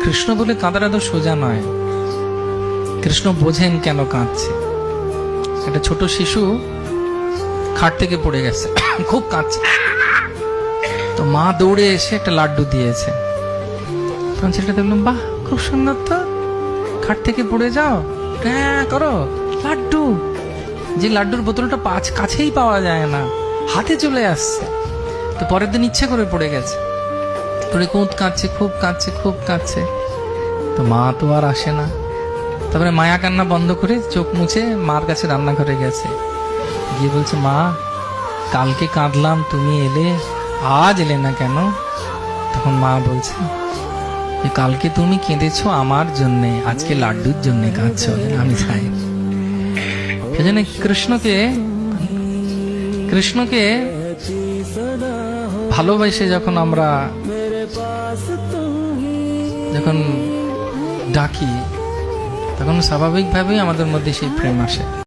কৃষ্ণ বলে কাঁদাটা তো সোজা নয়। কৃষ্ণ বোঝেন কেন কাঁদছে। একটা ছোট শিশু খাট থেকে পড়ে গেছে, খুব কাঁদছে, তো মা দৌড়ে এসে একটা লাড্ডু দিয়েছে। তখন ছেলেটা দেখলাম, বাহ খুব সুন্দর, তো খাট থেকে পড়ে যাও, হ্যাঁ করো, লাড্ডু। যে লাড্ডুর বোতলটা কাছেই পাওয়া যায় না, হাতে চলে আসছে। তো পরের দিন ইচ্ছে করে পড়ে গেছে, পড়ে খুব কাঁদছে, খুব কাঁদছে, খুব কাঁদছে। তো মা তো আর আসে না। তারপরে মায়া কান্না বন্ধ করে চোখ মুছে মার কাছে রান্নাঘরে গেছে, গিয়ে বলছে, মা কালকে কাঁদলাম, তুমি এলে, আজ এলে না কেন? তখন মা বলছে, কালকে তুমি কেঁদেছো আমার জন্যে, আজকে লাড্ডুর জন্যে কাঁদছো, আমি চাই। সেজন্য কৃষ্ণকে ভালোবাসে যখন আমরা ডাকি, তখন স্বাভাবিকভাবেই আমাদের মধ্যে সেই প্রেম আসে।